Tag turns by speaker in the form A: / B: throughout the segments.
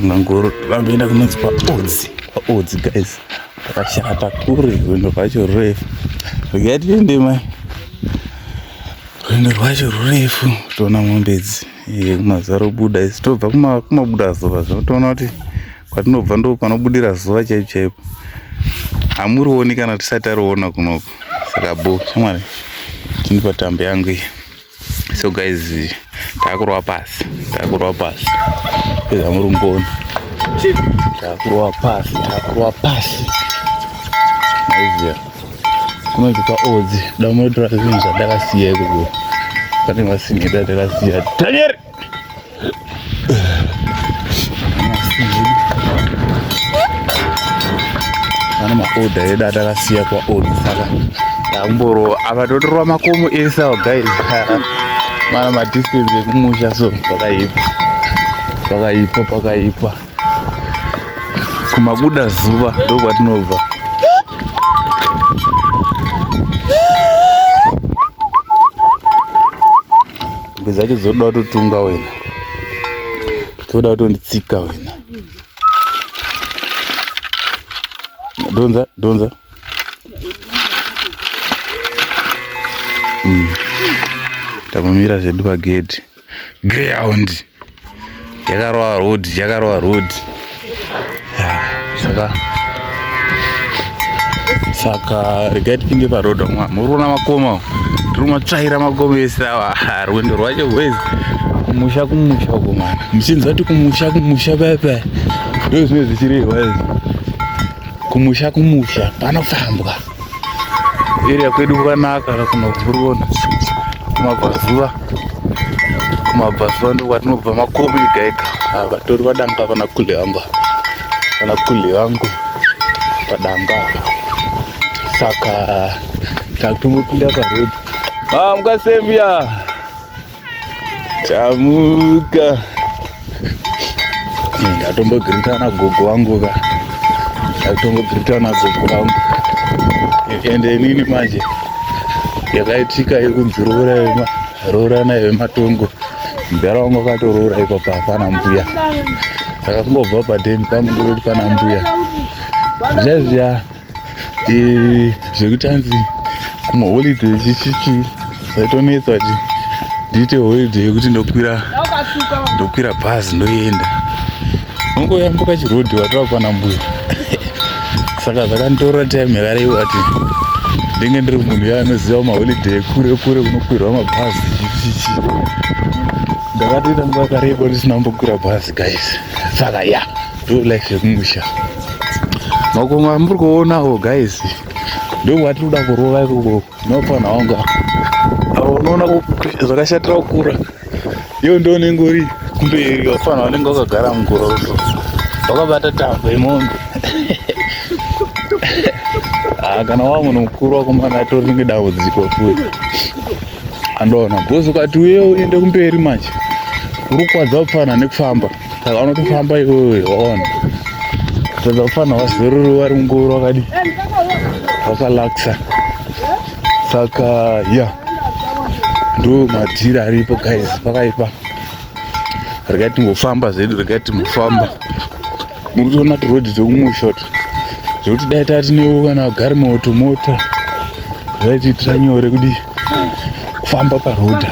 A: ngangoro vamboenda kunonzi paodzi guys, pakashata kure rwendo rwacho rurefu. Regai tiende mai, rwendo rwacho rurefu. Toona mombe idzi kumazaro buda isi, tobva kumabuda zuva zvinotoona kuti kwatinobva ndo panobudira zuva chaipo chaipo. Hamurioni kana tisati tariona kunoko, saka bo shamwari tinipa tambo yangu iyi. So guys, takurwa pasi pedza muri kuona takurwa pasi maiziya kunonzi paodzi. Damunotora zvinhu zvandakasiya ikoko, pane masinhedi andakasiya Daniel pane maodha edu atakasiya paodzi, saka ndakumborowa apa totorwa makomo ese awo guys. Mana madistance ekumusha, so pakaipa kumabuda zuva ndo kwatinobva. Ngwezacho zoda kutotunga wena, zoda kutonditsika wena. Donza tamumira zvedu pagedhi. Greyhound yakarova road. Saka regai tipinde parodha mwa. Muriona makomo, tiri kumatsvaira makomo ese awa. Rwendo rwacho wezi kumusha uko mana. Muchinzwa kuti kumusha paipai ndo zvinenge zvichirehwa izvi. Kumusha panofambwa. Area kwedu kwakanaka kuno kuriona. Kumabvazuva ndo kwatinobva makomo ega. Vatori padanga pana kule wangu padanga. Saka takutombopinda parodhi. Mukasembia chamuka. Ndatombogirita gogo wangu ende inini manje yakaitika yekunzi roora nayo matongo. Mbera wangu akatoroora ipapo hapana mbuya, saka kungobva padheni pamundoroti pana mbuya. Zviya zvekutanzi kumaholiday chichichi zaitonetsa kuti ndiite holiday yekuti ndokwira bhazi ndoenda. Ungoyambuka chirodhi watova pana mbuya. Saka zvakanditorera time yakareiwa kuti ndinge ndiri munhu yaanoziva maholiday kure kunokwirwa mabhazi chichichi. Ndakatoita nguva yakareba ndisina kumbokwira bhazi guys. Saka ndo life yekumusha. Makomo amuri kuonawo guys ndo watiri kuda kurova ikoko. Nopana wanga unoona zvakashatira kukura, iyo ndo unenge uri kumberi. Wafana wanenge wakagara mungoro uso wakabata tambo yemombe. Kana wamunhu mukuru wakomana atori nedambudziko futi andoona bhozi ukati uyewo uende kumberi manje uri kwadza kupfana nekufamba. Saka unotofamba iwewe waona tadza kupfana wazeruri wari mungoro wakadi wakalakisa. Saka ndo madhiri aripo guys, pakaipa. Regai timbofamba zvedu, regai timbofamba. Muri kuona kuti rodhi dzekumusha zvekuti dai tatinewo kana vagari mota zvaitiitira nyore kuti kufamba parodha.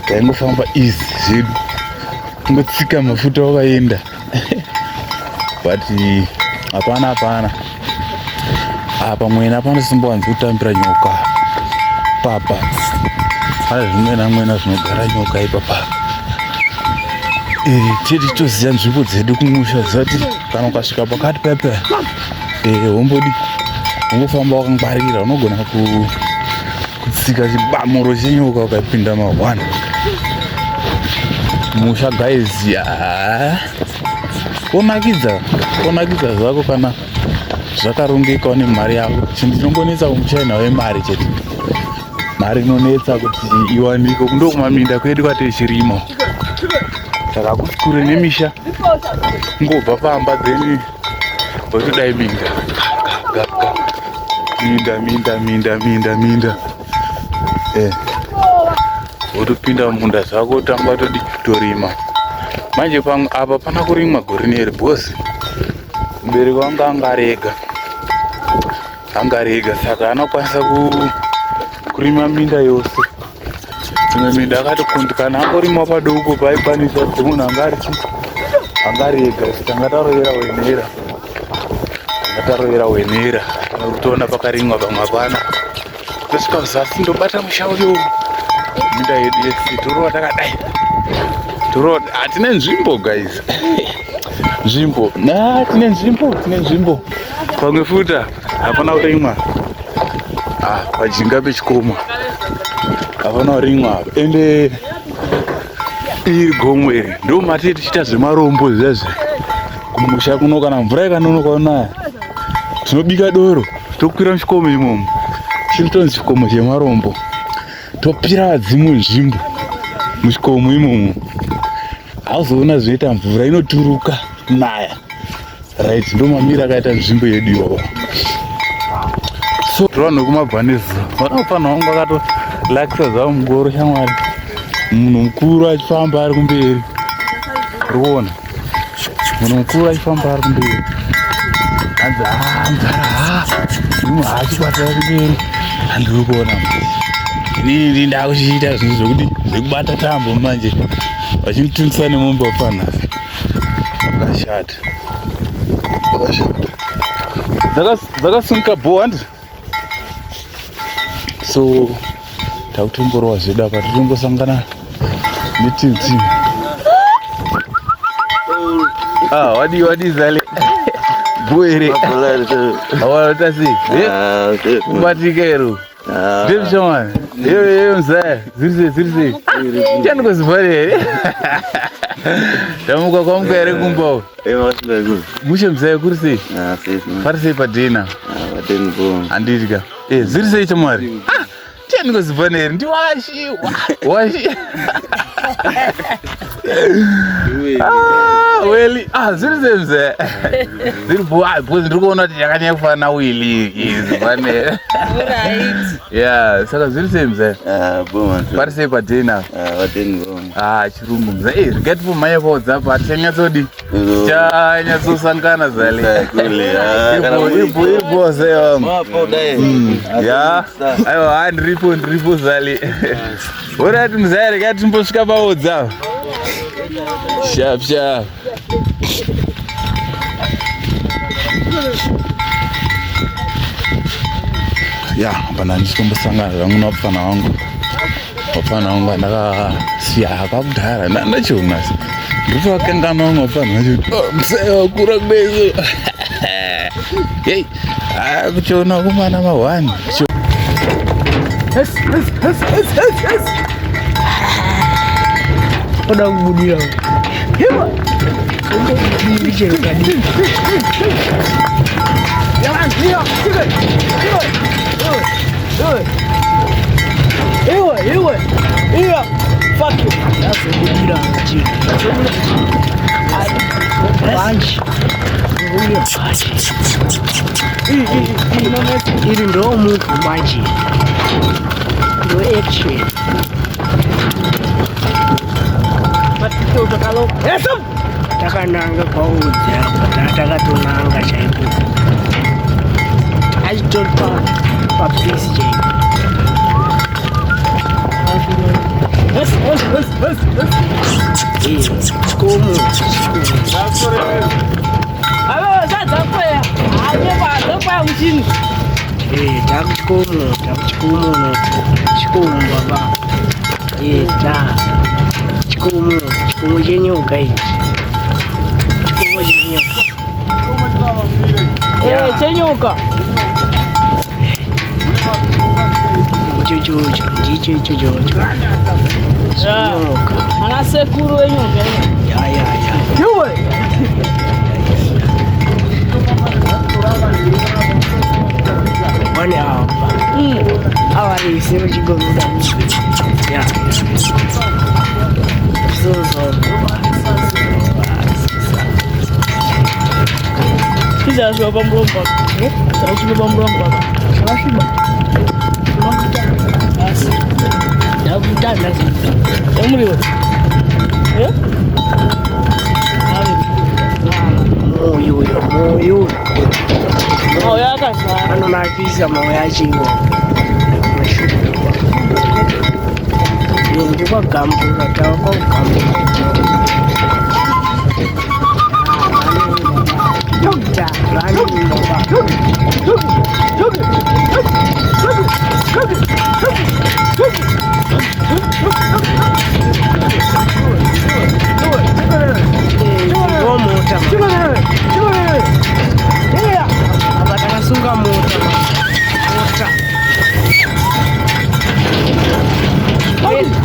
A: Taingofamba easy zvedu, kungotsika mafuta wakaenda. But hapana apa mwena panosimbowanzi kutambira nyoka papa. Pane zvimwe zvinogara nyoka ipapa. Tiri toziva nzvimbo dzedu kumusha zati kana ukasvika pakati paipai wombofamba wakangwarira. Unogona kutsika chibamuro chenyoka ukapinda ma1 musha guys. Konakidza zvako kana zvakarongeka nemari yako. Chinhu chinongonetsa kumuchaina wemari chete. Mari inonetsa kuti iwanike kundo kumaminda kwedu kwatechirimo. Saka kuti kure nemisha ngobva pamba dzeni wotodai minda wotopinda munda zvako tamba todi kutorima. Manje apa pana kurimwa gore neribhosi. Mubereki wangu angarega saka anokwanisa kurima minda yose. Imwe minda akatokundikana angorima padoko paikwanisa kuti munhu angarega kuti angatarovera wenera kana kutoona pakarimwa pamwe hapana. Tosvika kuzasi ndobata musha uyo minda yedu yese torova takadai. Hatine nzvimbo guys. Nzvimbo tine nzvimbo pamwe futa hapana kurimwa pajinga pechikomo hapana kurimwa ende iri gomo iri ndo matei tichiita zvemarombo zvezve kumusha kuno. Kana mvura ikanonoka kunaya tinobika doro tokwira muchikomo imomo chinotonzi chikomo chemarombo topira dzimwe nzvimbo muchikomo imomo. Hauzoona zvinoita mvura inoturuka kunaya right, ndo mamira akaita nzvimbo yedu iyoyo. So vanhu vekumabvanezi vanofanira wangu akatolakisa zvavo mungoro shamwari, munhu mukuru achifamba ari kumberi, urikuona munhu mukuru achifamba ari kumberi hanzi muzara achikwatira kumberi handiri kuona inini ndakuchiita zvinhu zvokuti zvekubata tambo manje vachimutungisa nemombe wapanhasi vakashata dzakasunga bhowandi. So takutomborowa zvedu apa tirimbosangana netimtim. Wadi zale bwere awalota sei kubatikero ndemshamani iyo mzaya zirise chanikozifanire tamuka kwamuka here kumbawo mushe mzaya kuri sei pari sei padhina handitya ziri sei chamwari chanikozifanire ndiwashiwa weli ziri sei mzaya ziri bhozi ndiri kuona kuti yakanyanya kufanana wili zifanire saka zviri sei mzaya pari sei padhina chirungu mzaya rigati pomhanya pawodzapa hatichanyatsodi tichanyatsosangana zale iri bhoze wangu aiwa ndiripo zale orati mzaya rigati timbosvika pawodzapa sharp pana ndichitombosangana zvangu nawapfana wangu andakasiya kwakudhara ndachionasi ndopakangana wangu wapfana vacho mzaya wakura kudeso hei kuchiona kumana ma1
B: oda kubudira hewa ndichero kadi Ewa, fuck you. That's a good deal. Bunch. Even though move magic. No action. But you took a look. Yes, Takananga goes there. Takatonanga shape. I don't talk. Please, Jane. Como? Alô, já tá foi. Vai para o time. Tá como baba. Como genio gai. Como genio. Genio ka. Jojo. Ana sekuru wenyu ngene. Ya. Yuwe. Wani hapa. Hawa ni sema jigoruda. Ya. So. Kiza sio bambromba. Sio bambromba. Sio Ya buta nasi. Umri Moyo yakazara anonakisa moyo achiwo ndikwagambura tawakwagambura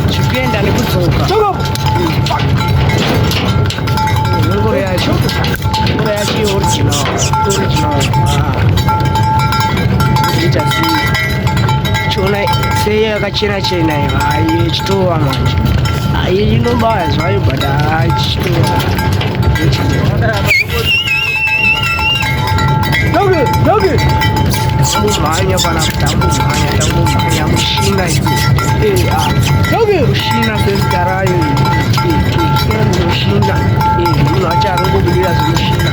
B: chipienda nekudzoka ngoro yacho original ita chona sei yakachena chena hai chitova manje hai inobaya zvayo but hai chitova tambumhanya pana tambumhanya mushina mushina sezidarayo mushina munhu acharongobudira zvemushina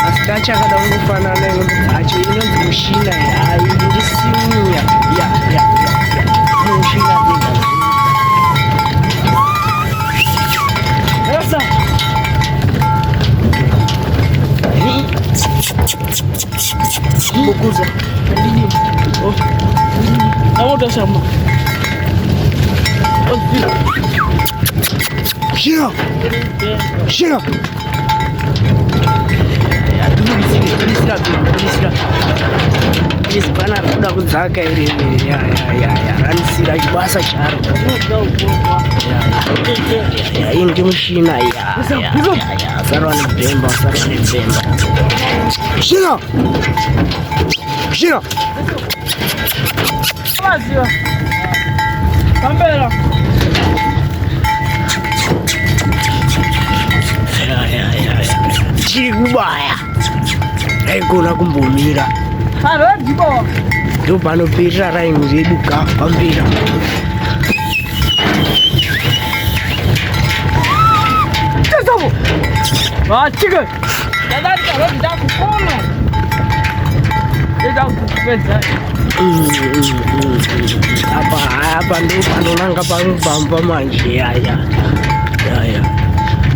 B: asi tachakada kungofanana acho inonzi mushina hai ndisimuya mushina Bukuza. Oh. Kamu udah sama. Oh, Shira. Ya, dulu di sini. Ini sebenarnya udah kudzaka ini. Ya. Ranisira bahasa syar. Ya, ini mushina ya. Sarwani Bemba. Shira. Vazio. Kambera. Ya. Chikubaya. Aikona kumbomira. Ndipo. Ndo panopera raimu zedu kapambira. Tesavo. Chika. Dadari karo ndakukona. Apa ndo panonanga panobamba manje yaya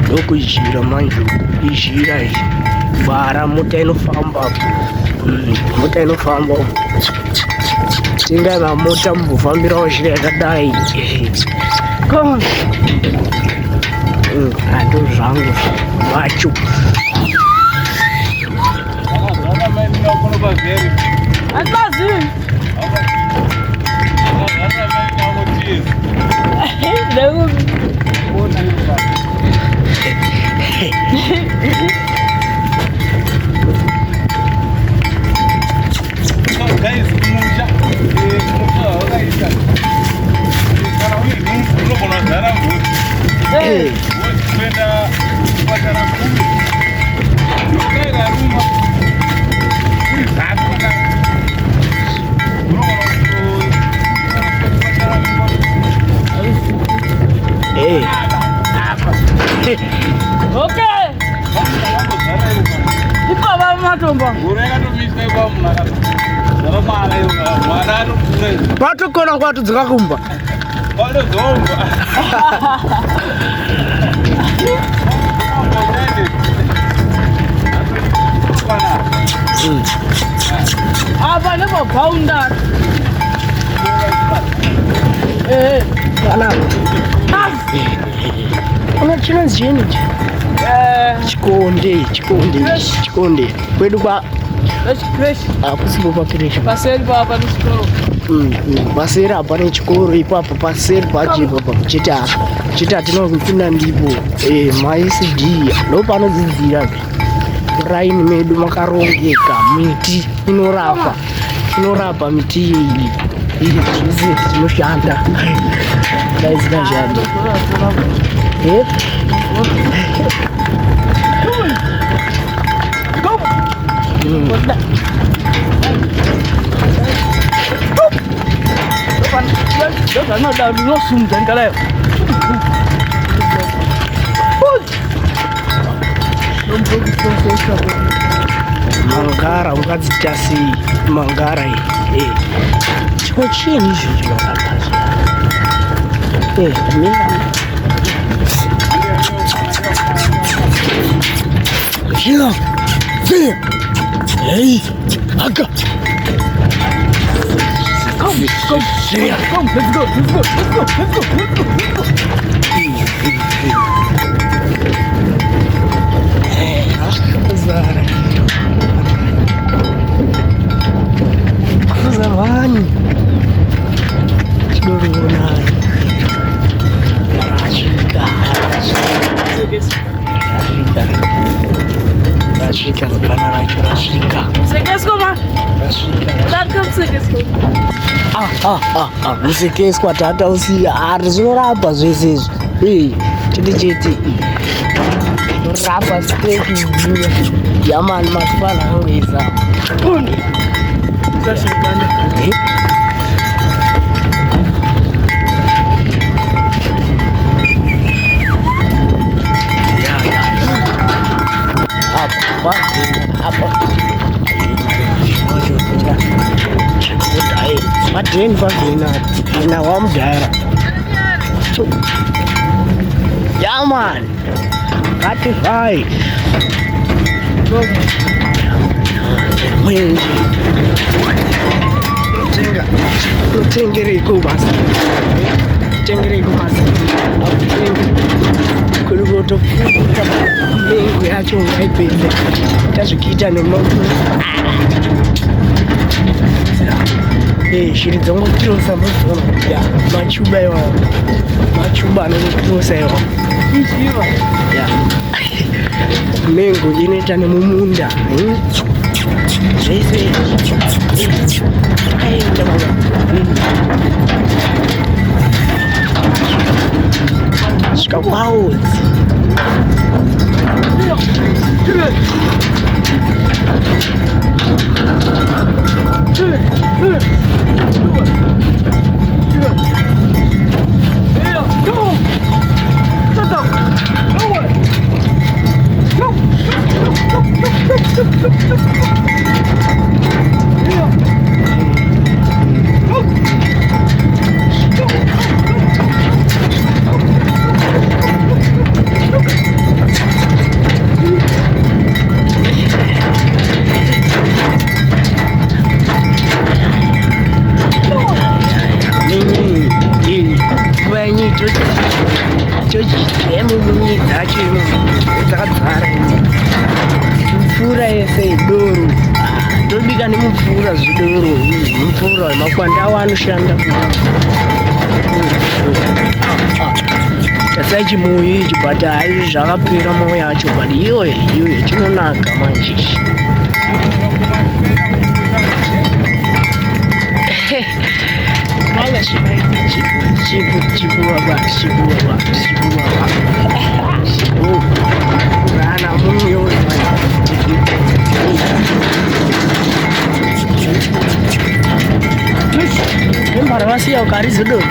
B: ndokuzhira manje izhira izvi bara mota inofamba tingana mota mubofambirawo zhira yakadai ando zvangu macho patokona kwatu dzakakumba apa nemabhaunda ana chinonzi chiniji chikonde kwedu kwa akusipo pakiresha paseri papa nechikoro paseri apa nechikoro ipapo paseri pacho ipapo chiti hatinopinda ndipo maECD ndo panodzidzira raini medu makarongeka miti inorapa miti iyi zvese zvinoshanda dai zikashanda Mangara ungadzita sei mangara iyi chikochini izvo chinodakaza Sheila, there. Hey, Aga. Come, Sheila. Come, let's go. Hey, Zara. Zamani. Dorona. Rasvika pana racho rasvika.
C: Sekeswa ma?
B: Rasvika.
C: Dadka sekeswa.
B: Musekeswa tata usiya ari zvinorapa zvese izvi. Chete. Rapa straight yamani masipala angweza. Undi. Sashibanda. Madeni pagina wamudhara. Yeah man, 35 mwenje utengereko basi kulikotofuta mengo yacho ngaipedza tazvikiita nemoto shiri dzangotirosa mozona machuba iwawo machuba anotirosa iwawo mengo inoita nemumunda zvese svika kwaodzi mvura yese idoro tobika nemumvura zvidoro mvura makwande awo anoshanda tasaichimuyi ichi but hai zvakapera moyo yacho but iyoye chinonaka manje rana munyo embara vasiya ukarizodo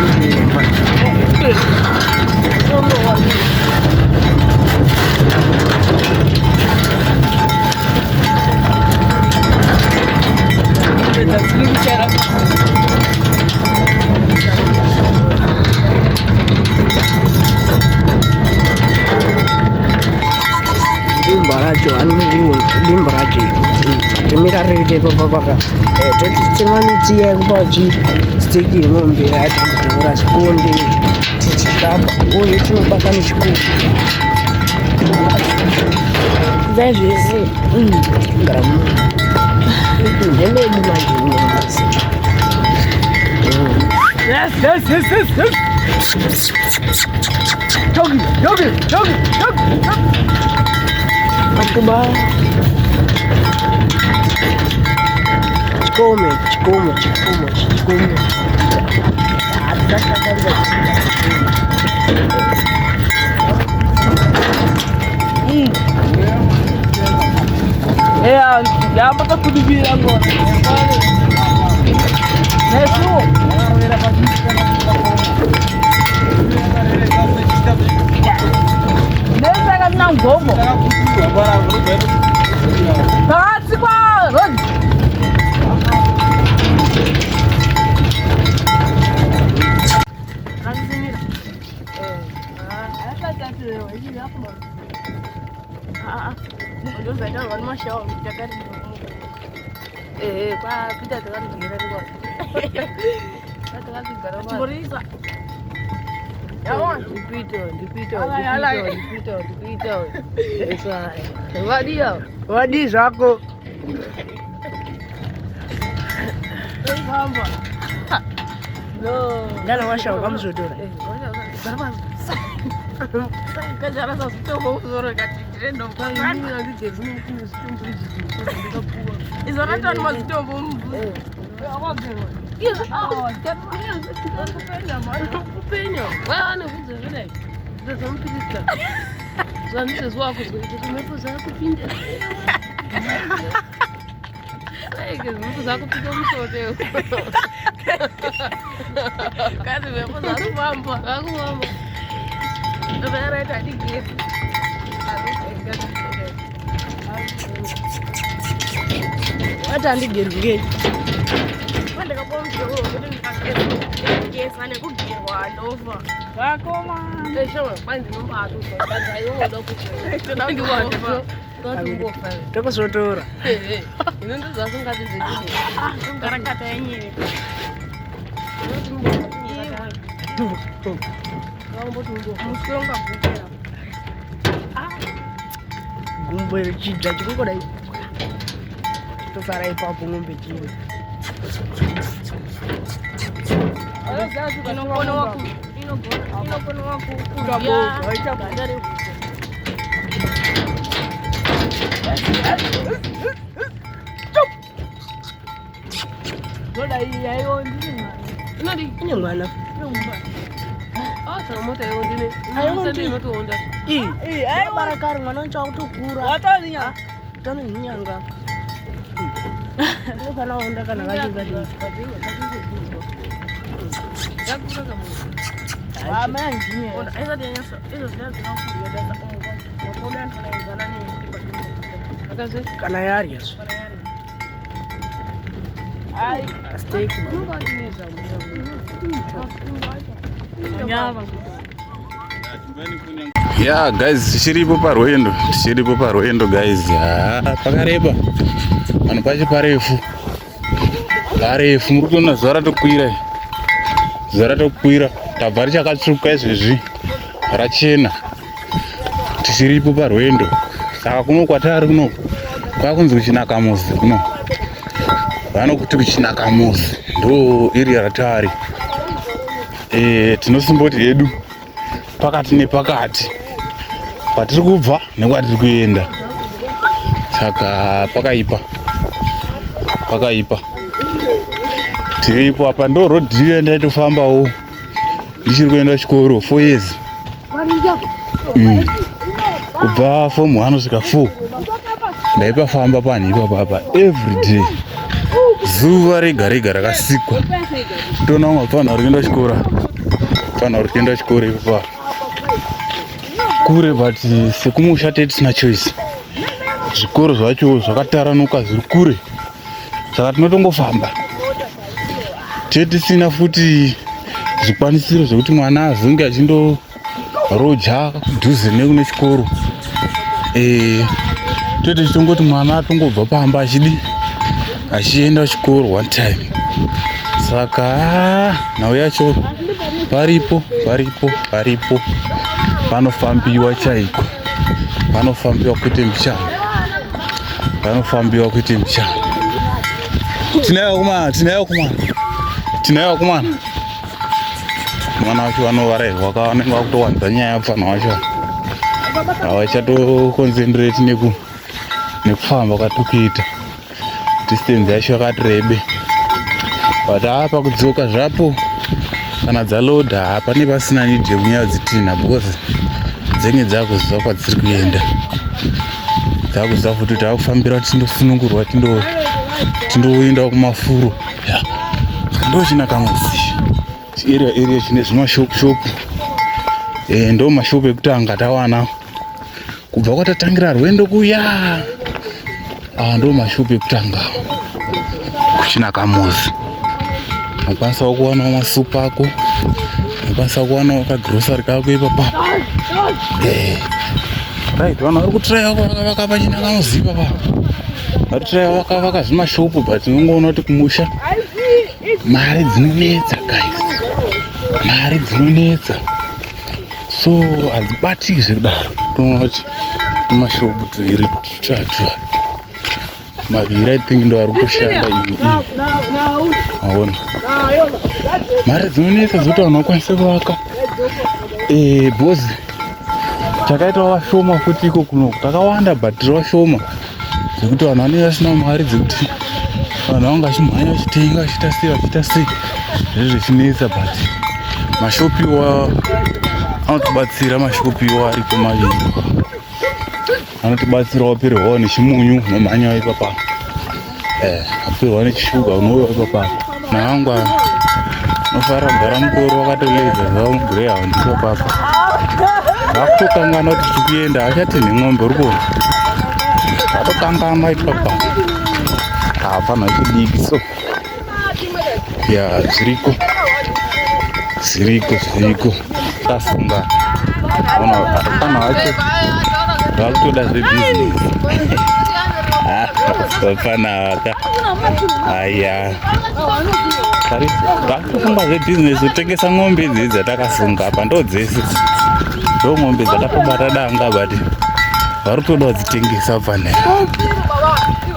B: limba racho timirarete papapaka timanitiya kupachi steki yemombe yatambutora sikonde tichikapa uye tinobaka nechikuru dai zvese ngaramu ndemedu majinesi Yogi. Makuba. Chikome. Ya apa kudubira agora. Isso.
C: Ndio zaidi wani mashao mtakati. Kwa pita tukani kugira kwa. Tukani garama. Tuburiza. Yawa, dipito. Esa. Wadi zako. Mamba. No. Ndana mashao kama zotora. Garama. Kajara sasa sio uzuri kati trendo kwa nini ndio zinu kuna situmbu hizi. Hizo hata ni mazitombo mbu. Yes, kupenya. Wana kuze vile. Ndio mpilika. Zanise zwa kumepoza kupinda. Like mepoza kupinda msote. Kazi mepoza kupamba. Akupamba. Ndio era tadi gitu. Hata ndigirunge. Wanda kapomba sana kugirwa ndova. Bakoma. Shawa kwanza nomba atuko. Kwanza yongo dokucho. Tunangi wanda. Toko sotora. Inondo zasungazi zikini. Karakata yenyewe. Musonga bukera. Gumbo chija chikuko dai. Tosara ipapo ngombe chini. Inokono wako kudabo waita bandari. Ngoda hii yayo ndini. Nadi ine mwana. Asa moto yayo ndini. Ayo ndini moto onda. Ayo barakari mwana ncha kutokura. Wataninya. Tani nyanga. Ndio kana onda kana gaji gaji. Kana yari yesu. Ai, steak.
A: Yeah guys, tichiripo parwendo guys. Pakareba. Vanhu pacho parefu muri kuona zuva ratokwira tabva richakatsvuka izvezvi rachena. Tichiripo parwendo saka kuno kwatari kuno kwakunzi kuchinakamuzi kuno vanokuti kuchinakamuzi ndo iri ratari. Tinosimboti hedu pakati nepakati kwatiri kubva nekwatiri kuenda, saka pakaipa. Tiripo apa ndo road yandaitofambawo ndichiri kuenda chikoro 4 years. Kubva form 1 kusvika 4 ndaipafamba panhipa papa every day. Zuva rega rega rakasikwa toona umwe fanha uri kuenda chikoro ipo kure, but sekumusha tisina choice. Zvikoro zvacho zvakataranuka zviri kure, saka tinotongofamba tisina futi zvikwanisiro zvekuti mwana azonge achindoroja kudhuze nekune chikoro. Tichitongoti mwana atongobva pamba achienda chikoro one time. Saka nhau yacho paripo panofambiwa chaiko, panofambiwa kuite mushando. Tinayo kumana mwana wacho vanovarairwa vanenge vakutowanza nyaya yapfanha wacho havachatokonzendereti nekufamba kwatikuita. Distance yacho yakati rebe, but apa kudzoka zvapo kana dzaloda pane pasina need yekunyaya dzitina because dzenye dzakuziva kwadziri kuenda, dzakuziva futi kuti akufambira kuti tindosunungurwa tindoenda kumafuro. Ndo chinakamuzi area chine zvimashopu ndo mashopu ekutanga tawana kubva kwatatangira rwendo kuya. Ndo mashopu ekutanga kuchinakamuzi. Unokwanisa kuwanawo masupu ako, unokwanisa kuwanawo kagrosari kako ipapa. right vanhu vari kutraya vakavaka pachina kanoziva pa vari kutraya vakavaka zvimashopu but unongoona kuti kumusha mari dzinonetsa guys, mari dzinonetsa, so hadzibatiki zvekudaro. Toona kuti tumashopu tuviri tutatu maviri I think ndo ari kushanda iyi aona mari dzinonetsa dzoti vanhu vakwanise kuvaka. Bhozi takaita vashoma futi iko kuno takawanda but vashoma dzekuti vanhu vanenge vasina mari dzekuti vanhu vanga vachimhanya vachitenga vachiita sei zvizvo zvichinetsa, but mashopiwa anotibatsira. Mashopiwa aripo maviri anotibatsira. Wapererwawo nechimunyu unomhanyawo ipapa, wapererwa nechishuga unouya ipapa. Navangwa unofara kugara mukoro wakatoledza zvavo mugreyhound ipapapa. Vakutokangana kuti tiri kuenda havachati nemwombe uri kuona vatokangana ipapa. Hapana chidiki so ya zviriko tasunga kana wacho vakutoda zvebhizinesi vafanaka aya vakutofunga zvebhizinesi kutengesa ng'ombe idzi dzatakasunga apa ndo dzese ndo ng'ombe dzakatobata danga but vari kutoda kudzitengesa panera.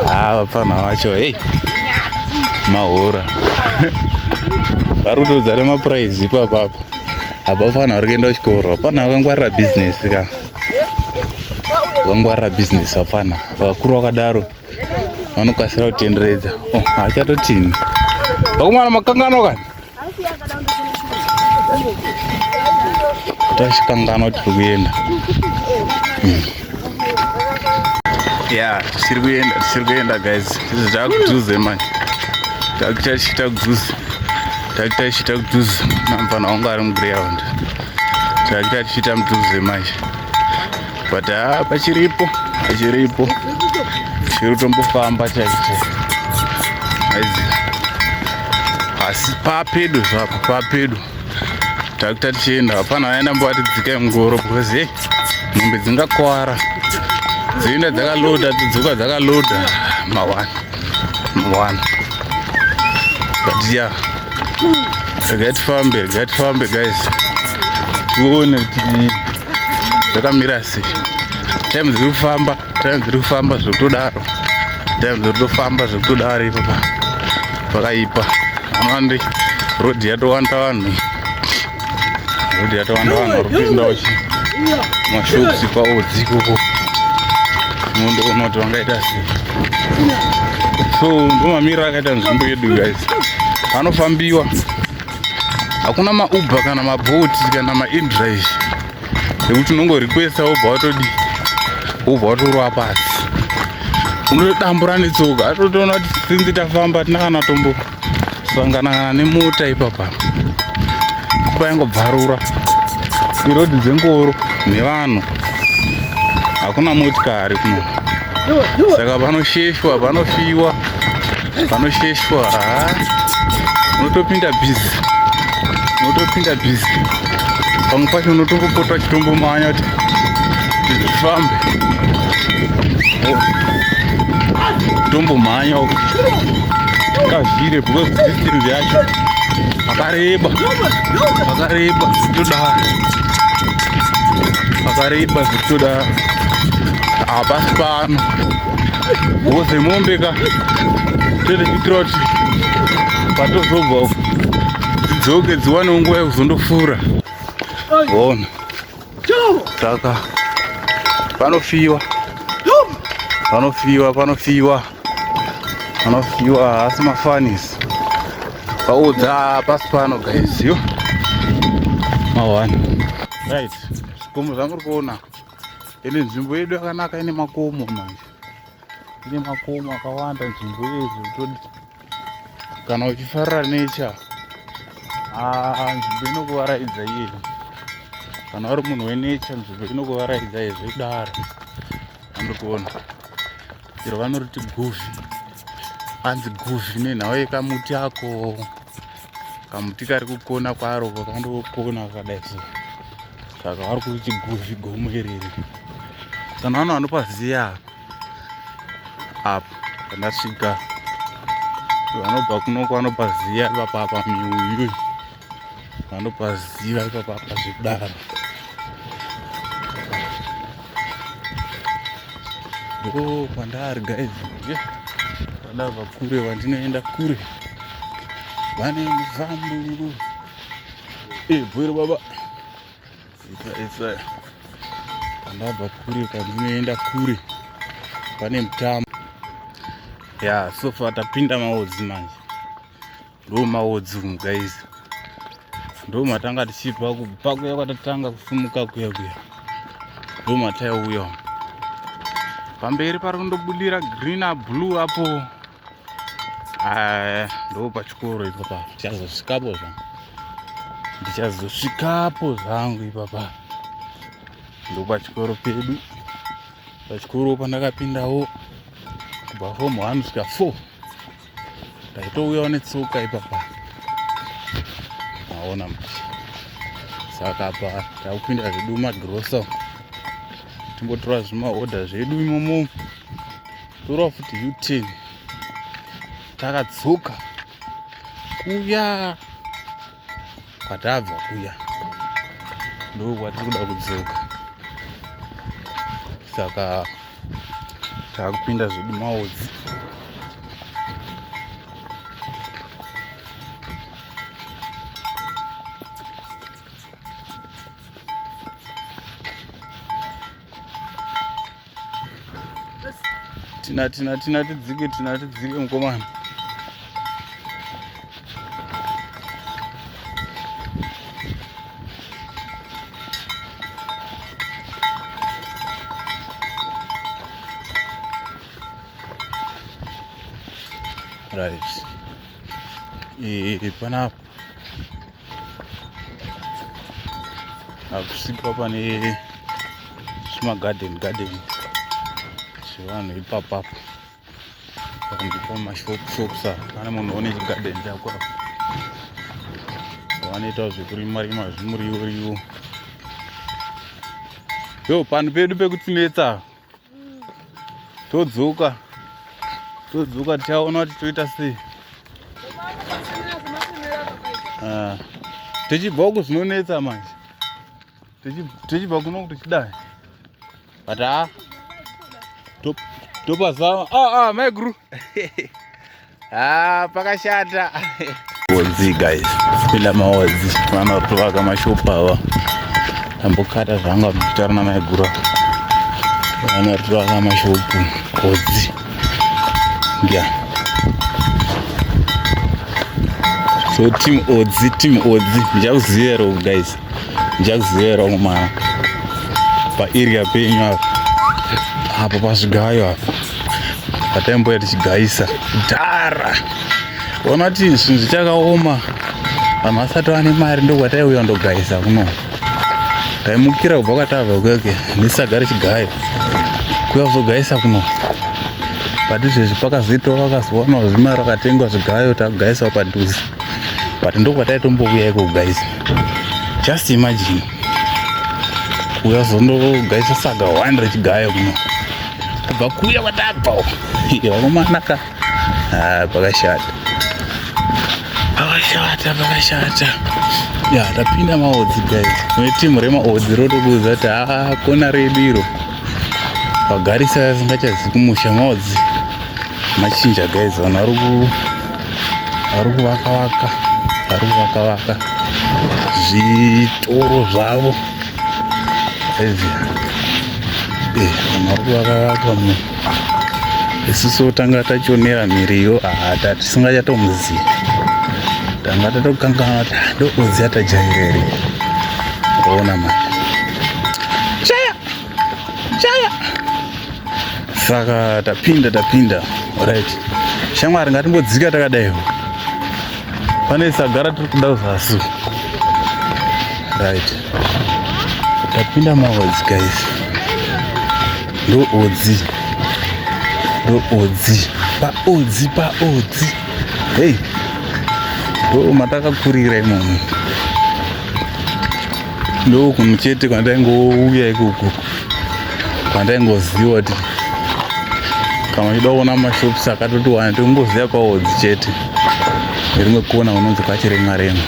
A: Vapana vacho hei mahora vari kutodzara mapuraizi ipapapa. Apa fana vari kuenda kuchikoro. Hapana vakangwarira bhizinesi ka vakangwarira bhizinesi. Hapana vakuru vakadaro vanokasira kutenderedza. Hachatotini vakomana makangano kani tachikangana kuti tiri kuenda ya tichiri kuenda guys. Izvi taakudhuze manje takuchachita kudhuze namufana wangu ari mugreyhound takuita tichiita mudhuze manje but pachiripo chiri kutombofamba chaicho asi papedo zvapo papedo takuita tichienda. Hapana vaenda mbovati dzikai mungoro because mombe dzingakwara dzienda dzakaloda dzidzoka dzakaloda mawani but ya gatifambe guys tione kuti dzakamira sei. Time dziri kufamba zvekutodaro ipapa pakaipa. Anowandi rodhi yatowanda vanhu vari kuendawo mashops kwawo dzikoko mundoona kuti vangaita sei. So ndomamiriro akaita nzvimbo yedu guys. Anofambiwa, hakuna mauber kana mabhoti kana maindrive ekuti unongorikwesa wobva watorwa pasi unotodambura netsoka. Atotoona kuti sinzi tafamba tinakana tombosangana nemota ipapa paingobvarura irodhi dzengoro nevanhu, hakuna motikari kuno. Saka panosheshwa unotopinda bhizi pamwe pacho unotombopota chitombomhanya kuti zvifambe tombomhanya tikavhire because distance yacho pakareba zvekutodaro hapasi pano boze mombe ka totochitira kuti patozobva dzidzoke dziwane nguva yekuzondofura. Ona saka panofiwa hasi mafanisi paudza pasi pano guys. Yo mawani right zvikomo zvamuri kuona ine nzvimbo yedu yakanaka ine makomo manje, ine makomo akawanda nzvimbo yedu todi kana uchifarira nature nzvimbo inokuvaraidza iye. Kana uri munhu wenature nzvimbo inokuvaraidza iye zvekudaro. Andiri kuona iro vanoriti guvhi, anzi guvhi nenhau yekamuti ako kamuti kari kukona kwaro kakandokona kakadai so. Saka vari kuti guvhi gomo iriri kana vanhu vanopaziya apo pandasvika vanobva kunoko vanopaziya ipapapa miuyu vanopaziva ipapapa zvidaro ndo kwandari guys pandabva kure vandinoenda kure vane mufambo bhoiro baba isa pandabva kure kwandinoenda kure pane mutambo ya sofa tapinda maodzi manje ndo maodzi umu guys ndo matanga tichibva kubva kuya kwatatanga kusumuka kuya ndo mataiuya pamberi pari kundobudira green na blue apo ndo pachikoro ipapa ndichazosvikapo zvangu ipapa ndo pachikoro pedu pachikoro pandakapindawo kubva form 1 kusvika 4 ndaitouyawo netsoka ipapa maona muti saka apa takupinda zvedu magrosa timbotora zvimahodha zvedu imomo torawo futi U10 takadzoka kuya kwatabva kuya ndo kwatiri kuda kudzoka saka takupinda zvedu maodzi tina tidzike mukomana right panapo akusvika pane zvimagarden zvevanhu ipapapo ndipo mashops pane munhu one chigarden chako apo vanoitawo zvekurima zvimuriwo yo panhu pedu pekutinetsa todzoka tichaona kuti toita sei tichibva uku zvinonetsa manje tichibva kuno tichidai but topazama maiguru pakashata odzi guys kupinda maodzi vanotovaka mashopu ava ambokata zvanga mukutaura namaiguru vanotovaka mashopu odzi so team odzi ndichakuzivero guys ndichakuzivero kumana paarea penyu apo pazvigayo apo pataimboya tichigayisa dhara ona kuti zvinhu zvichakaoma vanhu vasati vane mari ndokwataiuya ndogayisa kuno taimukira kubva kwatabva kweke ndisagare chigayo kuya kuzogayisa kuno but izvezvi pakazoitawo vakazowana zvimari rakatengwa zvigayo takugayisa padhuze but ndokwataitombokuya iko kugayisa just imagine kuya zondogayisa saga 100 chigayo kuno kubva kuya kwatabvawo vakomanaka pakashata ya tapinda maodzi guys kune timu remaodzi rotokuudza kuti kona redu iro vagarisa vasingachazivi kumusha maodzi machinja guys vanhu vari kuvaka zvitoro zvavo vanhu vari kuvaka isusu tanga tachionera miriyo tisingachatomuzivi tanga tatokangana kuti ndoodzi yatajairere ona mari chaya saka tapinda right shamwari ngatimbodzika takadaiwo pane sagara tiri kuda zasi right tapinda maodzi guys ndoodzi paodzi hey ndo matakakurira imomo ndo kumuchete kwandaingouya ikoko pandaingoziva kuti kama uchida kuona mashops akatoti wanda tongoziva kwaodzi chete rimwe kona unonzi kwachiremwaremwa.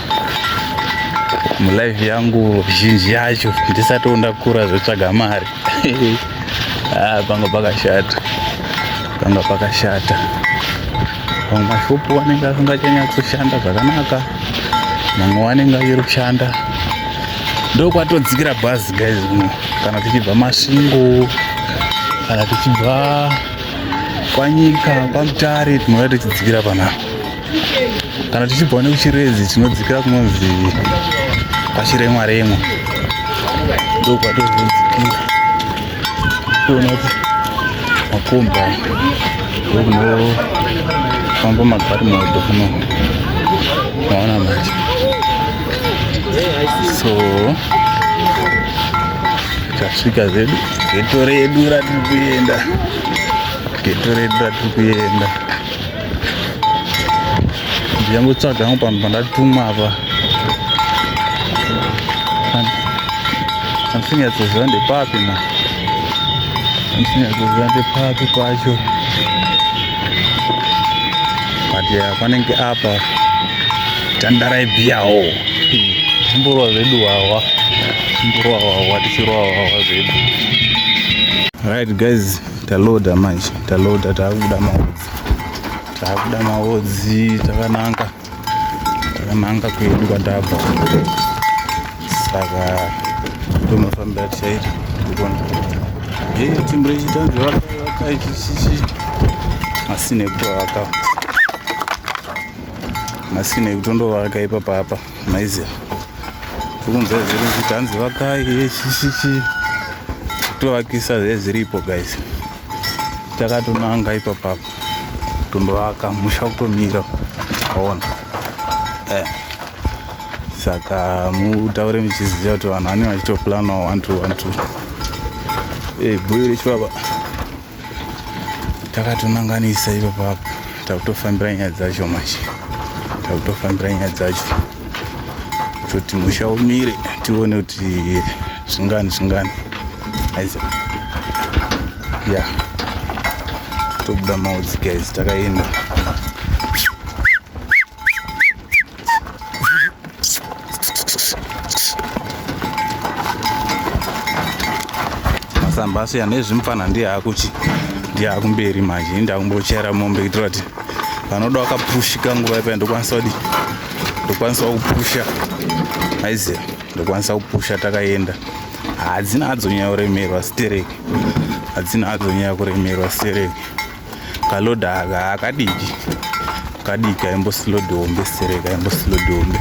A: Mulife yangu zhinji yacho ndisati ndakura zvotsvaga mari panga pakashata. Pamwe mashopu anenge asingachanyatsoshanda zvakanaka, mamwe wanenge achiri kushanda. Ndokwatodzikira bhazi guys uno, kana tichibva Masvingo, kana tichibva kwaNyika, kwaMutare tinouya tichidzikira panapa. Kana tichibva nekuChirezi tinodzikira kunonzi kwachiremwaremwa. Ndokwatozodzikira toona kuti makomba ndokunofamba magarimoto kuno maona manje. So tasvika zedu geto redu ratiri kuenda. Ndichangotsvaga hangu panhu pandatumwa apa, handisinyatsozviva ndepapi kwacho, but panenge apa tandaraibiyawo timborwa zvedu wawa, tichirwa zvedu. Right guys, taloda manje, takubuda maodzi, takananga kwedu kwatabva. Saka ndomafambira tichaita ndikona timbure chitanzi vakaichichichi masine kutondovaka ipapapa maiziva tokunza zviri chitanzi vakai chichichi tovakisa zvezviripo guys. Takatonanga ipapapa tondovaka musha kutomira kaona. Saka mutaure muchiziva kuti vanhu vanenge vachitoplanawo 1 2 1 2. Bhuyi rechibaba takatonanganisa ipapapa, takutofambira nyaya dzacho manje, kuti musha umire tione kuti zvingani aiza tobuda maodzi guys, takaenda. Masambasi anezvimupana ndiakumberi manje, ndakumbochera mombe kuitira kuti vanoda wakapushika nguva ipa ndokwanisa kupusha aiziva, ndokwanisa kupusha. Takaenda hadzina hadzonyanya kuremerwa stereki, kaloda aka akadiki aimbosilodhombe stereki aimbosilodhombe.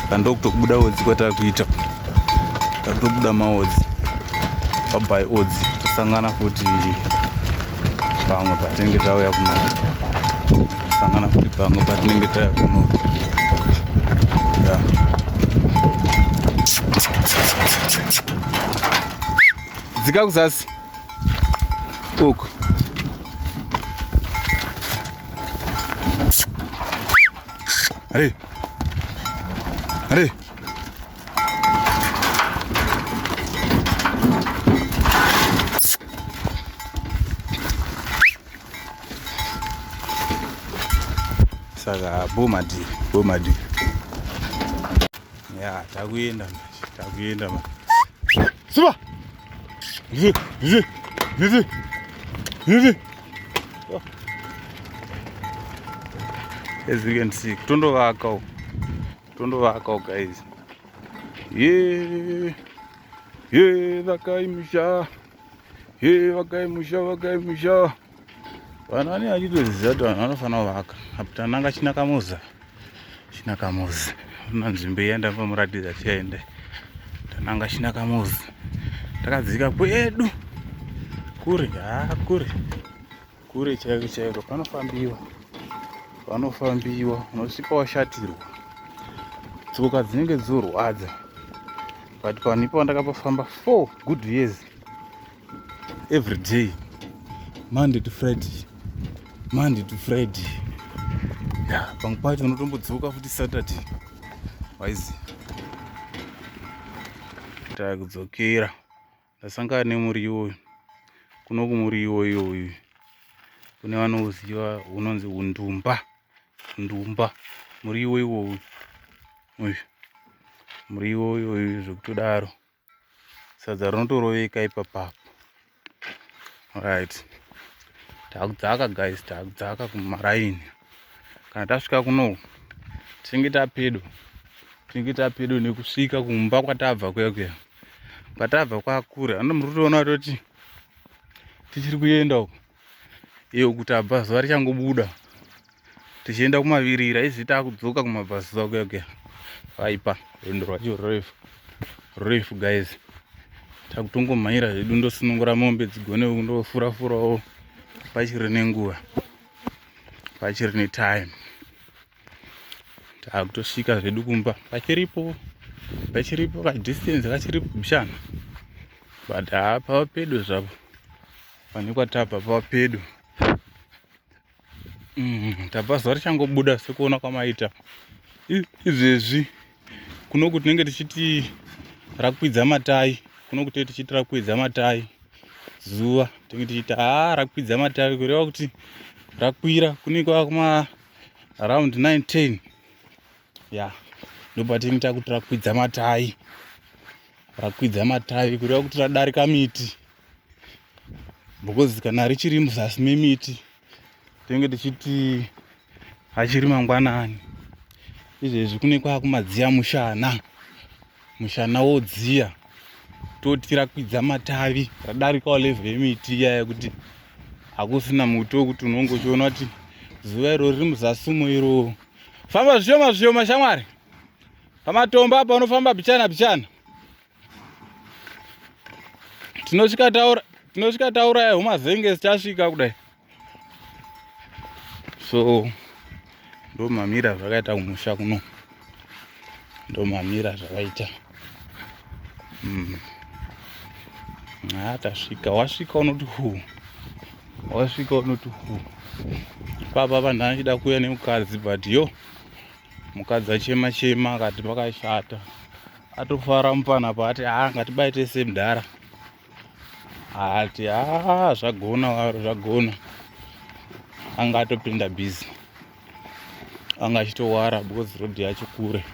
A: Saka ndokutokubuda odzi kwatakuita, takutobuda maodzi pabai odzi, tosangana futi pamwe patinenge tauya kuno. Dzika kuzasi uku Allez. Saka bomadi. Ya, takuenda. Suba. Vizi. As you can see, tondovakawo guys. Vakaimusha. Vanhu vane vachitoziva kuti vanhu vanofanira kuvaka. Tananga Chinakamuzi. Una nzvimbo yandambomuratidza tichaenda. Tananga Chinakamuzi. Takadzika kwedu. Kure chaiko. Panofambiwa. Unosvika washatirwa. Tsoka dzinenge dzorwadza. But panipo ndakapafamba 4 good years. Every day. Monday to Friday. Pamwe pacho unotombodzoka futi Saturday. Waizi. Takudzokera. Ndasangana nemuriwo. kuno kumuriwo iyoyu kune vanoziva unonzi undumba. Muriwo iwoyu uyu muriwo iwoyu zvekutodaro. Sadza rinotoroveka ipapapo. Right, takudzaka guys, takudzaka kumaraini. Kana tasvika kuno tinenge tapedo nekusvika kumba kwatabva kuya. Kwatabva kwakure. Anomutoona toti tichiri kuenda uko. Iyo kutabva zuva richangobuda. Tichienda kumavirira izvi takudzoka kumabhazuva kuya. Vaipa rwendo rwacho refu guys. Takutongomhanyira zvedu ndosunungura mombe dzigone kundofura-furawo pachiri nenguva. Pachiri netime. Takutosvika zvedu kumba. Pachiripo kadistance kachiripo bishana. But pava pedo zvapo. Pane kwatabva pava pedo. Tabva zuva richangobuda sekuona kwamaita. Izvezvi kunoku tinenge tichiti rakwidza matai. Kunoku tichiti rakwidza matai. Zuva tinenge tichiti rakwidza matai kureva kuti rakwira kune kwakuma around 9-10. Yeah. Ndopatinenge takuti rakwidza matai. Kureva kuti radarika miti. Because kana richiri muzasi memiti tinenge tichiti hachiri mangwanani. Izvezvi kune kwakumadziya mushana wodziya. Toti rakwidza matavi radarikawo level yemiti iya yekuti hakusina muti wekuti unongochiona kuti zuva iro riri muzasi umo iro. Famba zvishoma shamwari. Pamatombo apa unofamba bichana. Tinosvika tauraya humazenge tichasvika kudai. So ndo mamira zvakaita kumusha kuno. Tasvika. Wasvika unoti hu. Papa vanhu vachida kuuya nemukadzi but mukadzi achema akati pakashata. Atofara mupana paati ngatibaite semudhara. Ati zvagona. Anga atopinda busy. Anga achitowara because road yacho kure.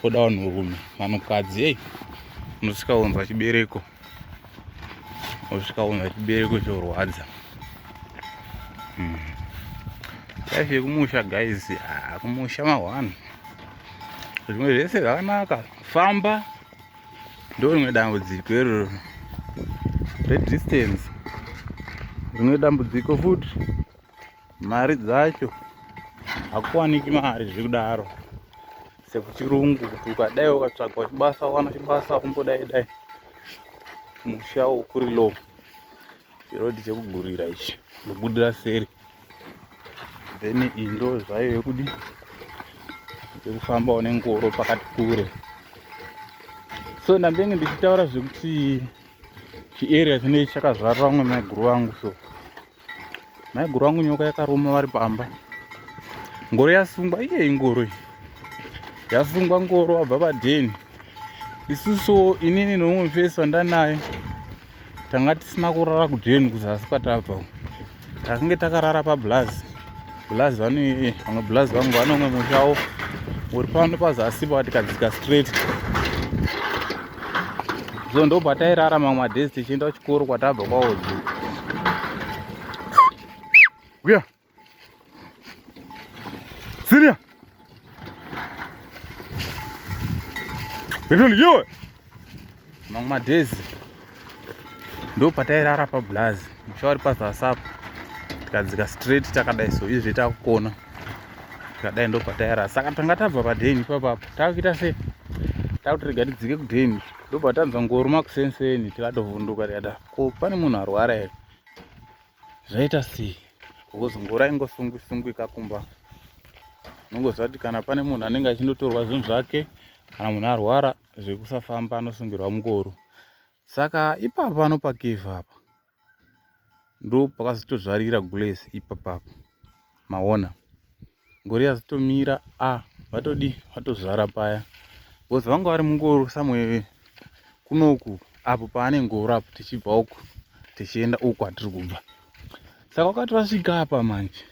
A: Koda vanhurume. Vanhukadzi unosvika unzwa chibereko. Chorwadza. Life yekumusha guys. Kumusha mahwani. Zvimwe zvese zvakanaka. Famba. Ndo rimwe dambudziko iroro. Redistance. Rimwe dambudziko futi. Mari dzacho. Hakuwaniki mari zvekudaro. Sekuchirungu kuti ukadai ukatsvaka chibasa wana chibasa kumbodai. Musha ukuri low. Chirodi chekugurira ichi. Ndobudira seri. Then indo zvayo yekudi. Yekufamba unengoro pakati kure. So ndambenge ndichitaura zvekuti chiarea chinechi chakazvarwa vamwe maiguru vangu. So maiguru vangu nyoka yakaruma vari pamba. Ngoro yasungwa ingoro iyi. Yasungwa ngoro wabva padheni. Isusu inini nomumwe mufesi wandanaye tanga tisina kurara kudheni kuzasi kwatabva. Takange takarara pablazi. Vamwe blazi vangu vane umwe mushawo uri pano pazasi patikadzika straight. So ndobva tairara mamwe madhezi tichienda kuchikoro kwatabva kwaodzi. Uya. Siria. Iwe. Mamwe madhezi. Ndopatairara pablazi. Mushawari pazasi apo. Tikadzika straight takadai so izvi takukona. Tikadai ndopatairara. Saka tanga tabva padheni ipapapo. Takuita sei? Takuti rega tidzike kudheni. Ndobva tanzwa ngoro makusenseni tikatovhunduka tikada. Ko pane munhu arwara here? Zvaita sei? Because ngoro ingosungwi ikakumba. Nongoziva kuti kana pane munhu anenge achindotorwa zvinhu zvake kana munhu arwara zvekusafamba anosungirwa mungoro. Saka ipapa anopakevha apa. Ndo pakazotozvarira gulesi ipapapo. Maona. Ngoro yazotomira vatozvara paya. Because vanga vari mungoro samwe kunoku apo paane ngoro apo tichibva uku. tichienda uko kwatiri kubva. Saka wakati vasvika apa manje,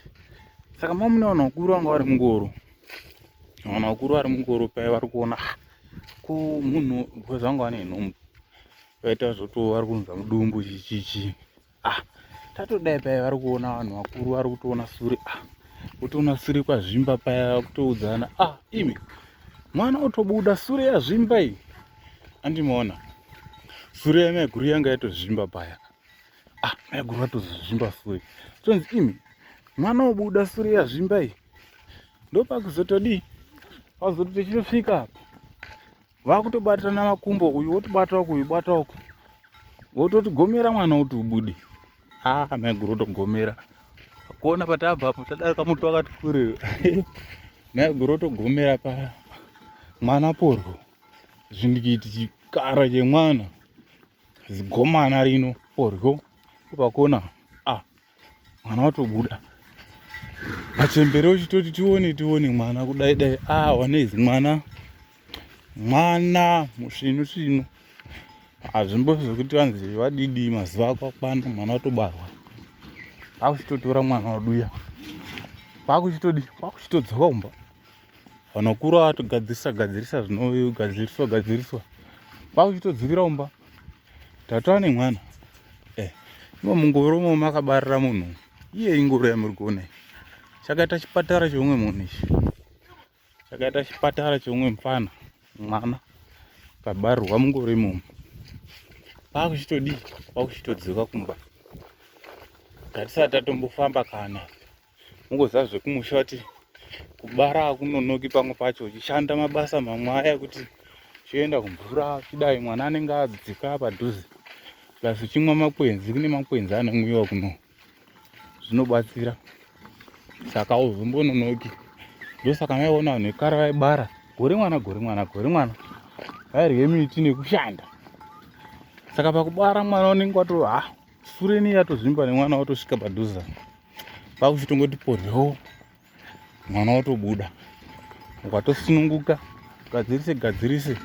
A: saka mamuna vanhu vakuru vanga vari mungoro, vanhu vakuru vari mungoro paya vari kuona ko munhu because vanga vane nhumbu, vaita zvoto vari kunzwa mudumbu chichichi. Tatodai paya vari kuona vanhu vakuru vari kutoona sure, kutoona sure kwazvimba paya kutoudzana, imi mwana otobuda sure yazvimba iyi. Andimaona sure yamaiguru yanga yatozvimba paya. Maiguru atozvimba sure. Tonzi imi mwana obuda sure yazvimba iyi. Ndopakuzotodi pakuzoti tichitosvika apa vakutobatana makumbo, uyu wotobata uku, uyu bata uku, wototigomera mwana kuti ubude. Maiguru otogomera. Kuona patabva apo tadarika muti wakati kurei. Maiguru otogomera pa mwana porwo. Zvindikiti chikara chemwana zigomana rino porwo. Pakona mwana watobuda. Machembere uchitoti tione mwana kudai dai. Wanezi mwana musvinu. Hazvimbo zvokuti vanzi vadidi mazuva akakwana mwana watobarwa. Pakuchitotora mwana waduya. Pakuchitodzoka kumba. Vanhu vakuru vatogadzirisa zvinogadziriswa. Pakuchitodzikira kumba. Tatova nemwana. Imo mungoro mo makabarira munhu. Iye ingoro yamuri kuona. Chakaita chipatara cheumwe munhu ichi. Chakaita chipatara cheumwe mufana. Mwana kabarirwa mungoro imomo. Pakuchitodzoka kumba. Ngatisati tatombofamba kana. Mungoziva zvekumusha kuti kubara hakunonoki pamwe pacho. Uchishanda mabasa mamwe aya kuti uchienda kumvura uchidai mwana anenge adzika padhuze. Plus uchimwa makwenzi, kune makwenzi anomwiwa kuno. Zvinobatsira. Saka hauzombononoki. Ndosaka maiona vanhu vekare vaibara gore mwana. Vairye miti nekushanda. Saka pakubara mwana unenge wato sureni yatozvimba nemwana watosvika padhuze. Pakuchitongoti poryo mwana watobuda. Ukatosununguka gadzirise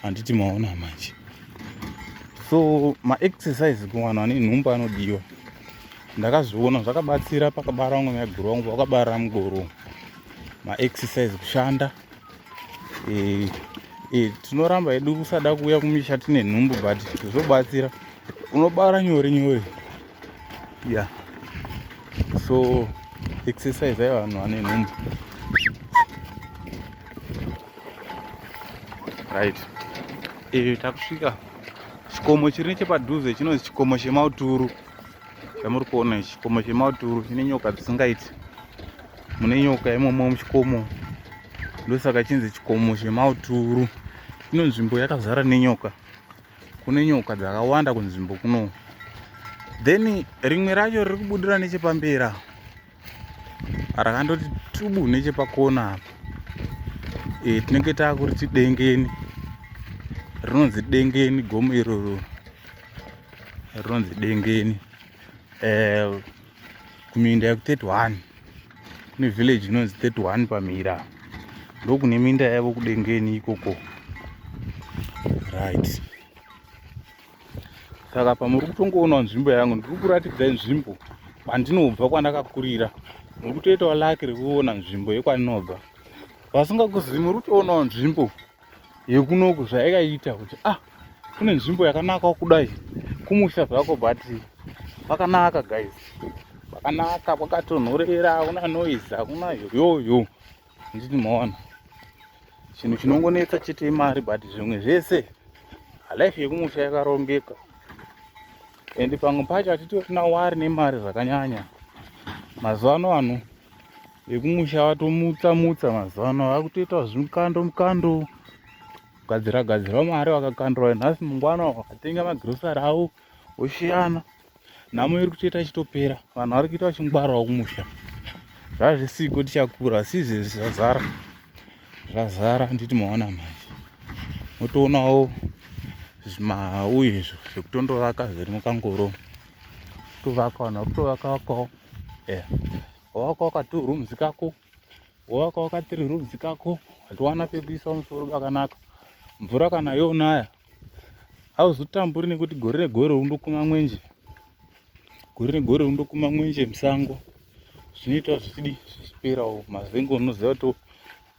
A: handiti maona manje. So ma-exercise kuvanhu vane nhumbu anodiwa. Ndakazviona zvakabatsira pakabara umwe maiguru wangu wakabarira mugoro. Ma-exercise kushanda. Tinoramba hedu kusada kuuya kumisha tine nhumbu but zvobatsira. Unobara nyore. So exercise vanhu vane nhumbu. Right. Takusvika. Chikomo chiri nechepadhuze chinonzi chikomo chemauturu. Chamuri kuona ichi chikomo chemauturu chine nyoka dzisingaiti. Mune nyoka imomo muchikomo. Ndosaka chinzi chikomo chemauturu. Ino nzvimbo yakazara nenyoka. Kune nyoka dzakawanda kunzvimbo kuno. Then rimwe racho riri kubudira nechepambera. Rakandoti tubu nechepakona apa. Tinenge takuriti dengeni. Rinonzi dengeni gomo iroro. Rinonzi dengeni. Kuminda yeku31. Kune village inonzi 31 pamira. Ndokune minda yavo kudengeni ikoko. Right. Saka pamuri kutongoona nzvimbo yangu ndiri kuratidza nzvimbo kwandinobva kwandakakurira. Muri kutoitawo laki rekuona nzvimbo yekwandinobva. Vasingakuzivi muri kutoonawo nzvimbo yekunoku zvaikaita kuti kune nzvimbo yakanaka kudai kumusha zvako but pakanaka guys. Pakanaka kwakatonhorera, hakuna noise, hakuna yoyo. Nditi maona. Chinhu chinongonetsa chete mari but zvimwe zvese life yekumusha yakarongeka. Ende pamwe pacho hatitorina wari nemari zvakanyanya. Mazuvano vanhu vekumusha vatomutsa mazuvano vakutoita zvimukando. Gadzira mari wakakandira nhasi mungwana wakatenga magrosari avo oshiyana. Nhamo iri kutoita chitopera. Vanhu vari kuita vachingwarawo kumusha. Zvazvisiko tichakura sizvezvi zvazara nditi maona manje. Motoonawo zvimauyezvo zvekutondovaka zviri mukangoro. Kutovaka vanhu vakutovakawo. Wavaka wakati rooms kako. Wavaka wakati 3 rooms kako. Watowana pekuisa musoro pakanaka. Mvura kana yonaya hauzotamburi nekuti gore negore undokuma mwenje. gore negore undokuma mwenje musango, zvinoita zvichiperawo mazengo. Unoziva kuti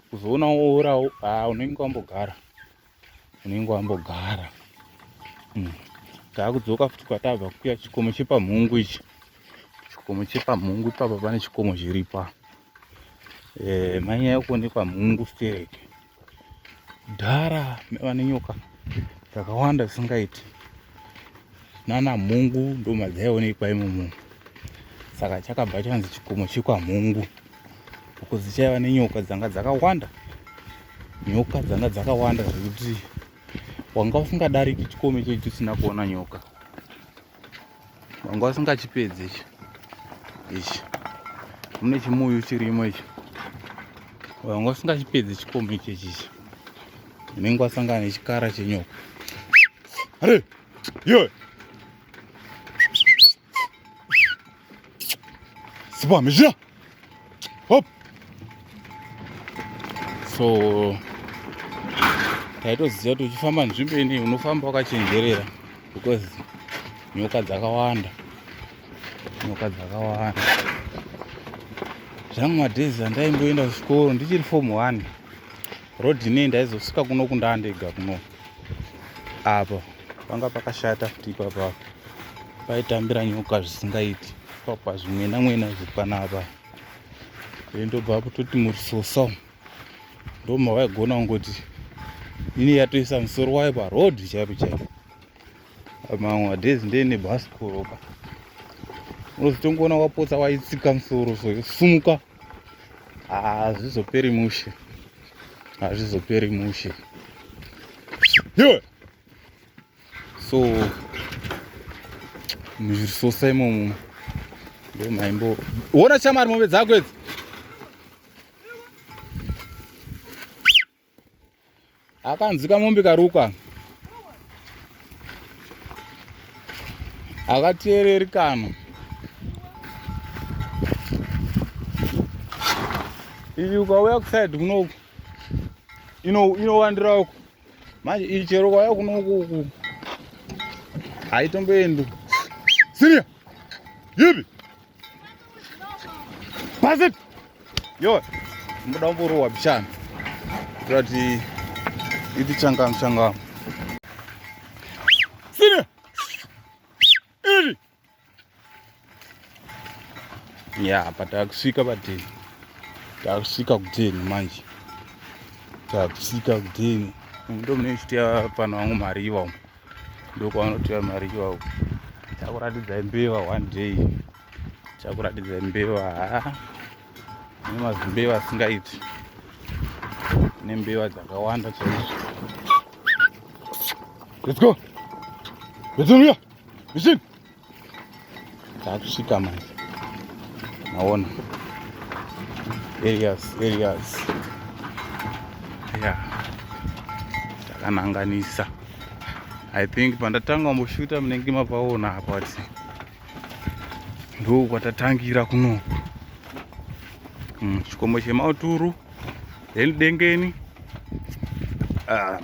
A: kuzoona wourawo, unenge wambogara. Taakudzoka futi kwatabva kuya chikomo chepamhungu ichi. Chikomo chepamhungu ipapa pane chikomo zviripa. Manyaya kuonekwa mhungu stereke. Dhara vane nyoka dzakawanda zisingaiti. Nana mhungu ndo madzaionekwa imomo. Saka chakabva chanzi chikomo chekwamhungu. Uko dzichaiva nenyoka dzanga dzakawanda. Nyoka dzanga dzakawanda zvekuti wanga usingadariki chikomo ichi usina kuona nyoka. Wanga usingachipedzi ichi. Mune chimuyu chirimo ichi. Wanga usingachipedzi chikomo ichi. Unenge wasangana nechikara chenyoka. Are! Yo! Sipa mishira! Hop! So taitoziva kuti uchifamba nzvimbo ineyi unofamba wakachenjerera because nyoka dzakawanda. Zvangu madhezi andaimboenda kuchikoro ndichiri form 1. Road inei ndaizosvika kuno kundandega kuno. Apa panga pakashata futi ipapa. Paitambira nyoka zvisingaiti. Papa zvimwena zvipanapa. Ndobva kutoti murisosa. Ndoma waigona kungoti ini yatoisa musoro wayo paroad chaipo. Mamwe madhezi ndiene bhasikoro ka. Unozotongoona wapotsa waitsika musoro so yosumuka. Hazvizoperi mushe. Yo! So muzvisosa imomo ndo maimbo. Uona shamari mombe dzako idzi? Akanzika mombe karuka. Akateereri kano. Iyi ukauya kuside kunoku inowandira uku. Manje iyi chero ukauya kunoku uku haitomboendi. Siriya! Yipi! Pass it! Yo! Mboda mborowa bishana. Kuti iti changamu. Siriya! Iri! Ya, patakusvika pateni. Takusvika kuteni manje. Ndo mune chitia pano wangu mariva. Ndo kwanotia mariva uko. Chakuratidza mbeva one day. Ne mazimbeva singaiti. Ne mbeva dzakawanda chaizvo. Let's go. Let's go here. Listen. Takusvika manje. Naona. Areas. Yeah. Takananganisa. I think pandatanga mboshuta munenge mapaona apa kuti ndo kwatatangira kuno. Chikomo chemauturu dengeni.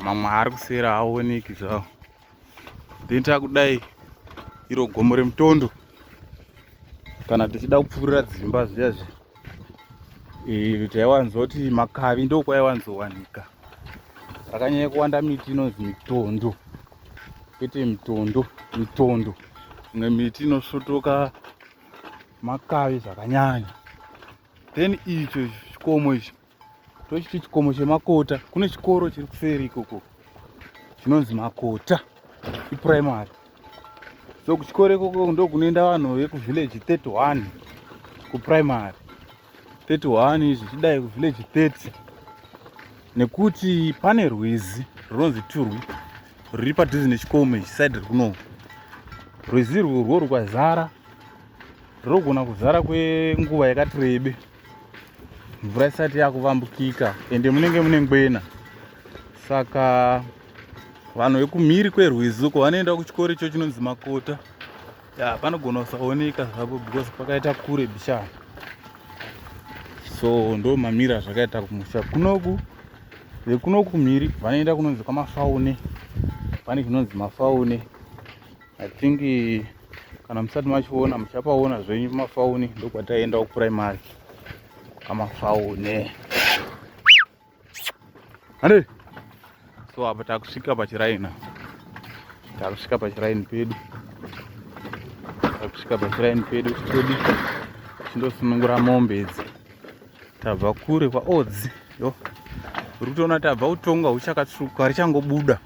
A: Mamwe ari kusera aoneki zvawo. Ndinta kudai iro gomo remutondo. Kana tichida kupfurira dzimba zviya. Taiwanzoti makavi ndo kwaiwanzowanika. Rakanyanya kuwanda miti inonzi mitondo. Kwete mitondo. Imwe miti inosvotoka makavi zvakanyanya. Then icho chikomo ichi tochiti chikomo chemakota. Kune chikoro chiri kuseri ikoko chinonzi Makota iprimary. So kuchikoro ikoko ndo kunoenda vanhu vekuvillage 31 kuprimary. 31 izvi chidai kuvillage 30 nekuti pane rwizi runonzi Turwi ruri padhuze nechikomo ichi side rikuno. Rwizi rwo rukazara rogona kuzara kwenguva yakati rebe mvura isati yakuvambukika ende munenge mune ngwena. Saka vanhu vekumhiri kwerwizi uko vanoenda kuchikoro icho chinonzi Makota. Panogona kusaoneka zvapo because pakaita kure bishana. So ndo mamira zvakaita kumusha kunoku. Vekunoku kumhiri vanoenda kunonzi kwamafaune. Pane chinonzi mafaune. I think kana musati machiona muchapaona zvenyu mafauni. Ndokwataenda kupuraimari kamafaune. Ande so apa takusvika pachiraini. Takusvika pachiraini pedu. Todi chindosunungura mombe idzi. Tabva kure kwaodzi. Yo. Uri kutoona tabva kutonga uchakatsvuka richangobuda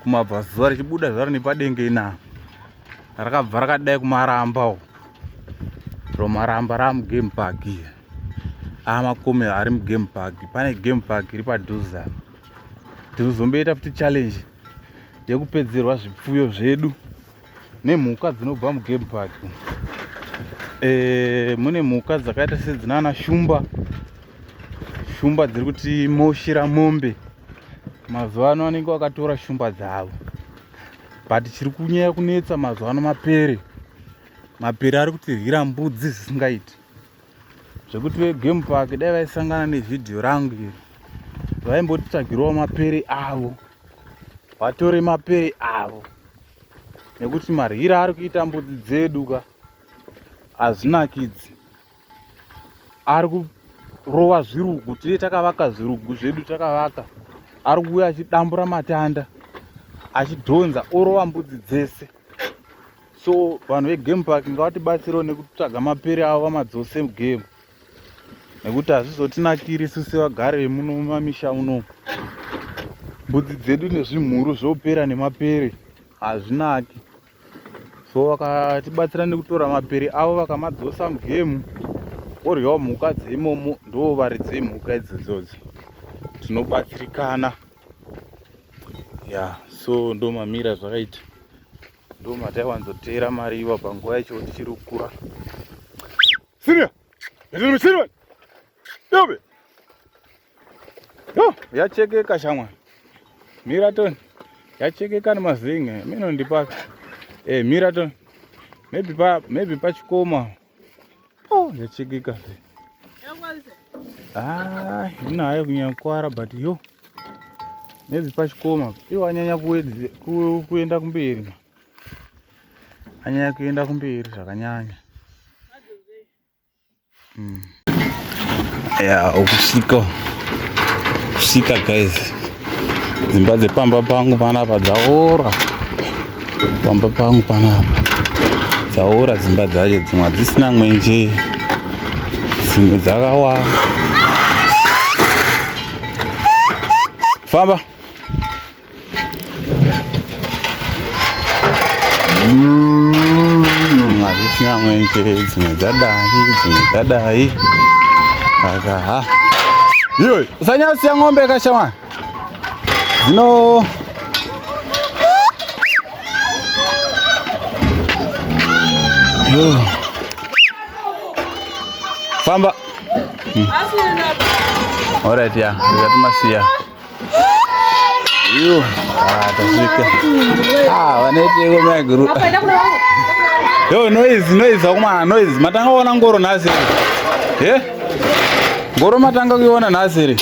A: kumabvazuva richibuda zvaro nepadenge ina. Rakabva rakadai kumaramba. Maramba ramugame park. Makomo ari mugame park. Pane game park iri padhuze. Tirikuzomboita futi challenge yekupedzerwa zvipfuyo zvedu nemhuka dzinobva mugame park. Mune mhuka dzakaita sedzinana shumba dziri kuti moshira mombe. Mazuva ano vanenge vakatora shumba dzavo, but chiri kunyanya kunetsa mazuva ano mapere ari kutirwira mbudzi zvisingaiti, zvekuti vegame park dai vaisangana nevhidhiyo rangu iri vaimbotitsvagirawo mapere avo, vatore mapere avo, nekuti maryiro ari kuita mbudzi dzedu ka hazvinakidzi. Ari kurova zvirugu, tiri takavaka zvirugu zvedu takavaka, ari kuuya achidambura matanda achidhonza orova mbudzi dzese. So vanhu vegame park ngavatibatsirewo nekutsvaga mapere avo vamadzose mugame, nekuti hazvizotinakiri isusu sevagari vemuno mumamisha muno. Mbudzi dzedu nezvimhuru zvopera nemapere hazvinaki. So vakatibatsira nekutora mapere avo vakamadzosa mugame, oryawo mhuka dzeimomo, ndo varidzi vemhuka idzodzo tinobatsirikana. So ndo mamira zvakaita, ndo mataiwanzotera mariva panguva yacho tichiri kukura. Siria yatirimichirwa yobe yachekeka shamwa Miraton yachekeka nemazen'e minondipaka Miraton maybe pachikoma yachekeka inayo kunyankwara, but yo maybe pachikoma iwo anyanya kuenda kumberi, anyanya kuenda kumberi zvakanyanya. Kusvika guys, dzimba dzepamba pangu panapa dzaora. Pamba pangu panapa dzaora dzimba dzacho, dzimwe hadzisina mwenje, dzimwe dzakawa. Famba hadzisina mwenje, dzimwe dzadai. Yo, usanyasiya ng'ombe kashamwa dzino famba. Alright, ndikatimasiya yo tasvika vaneteko maguru. Yo, noise akumana, noise matanga kuona ngoro nhasi ngoro matanga kuiona nhasi.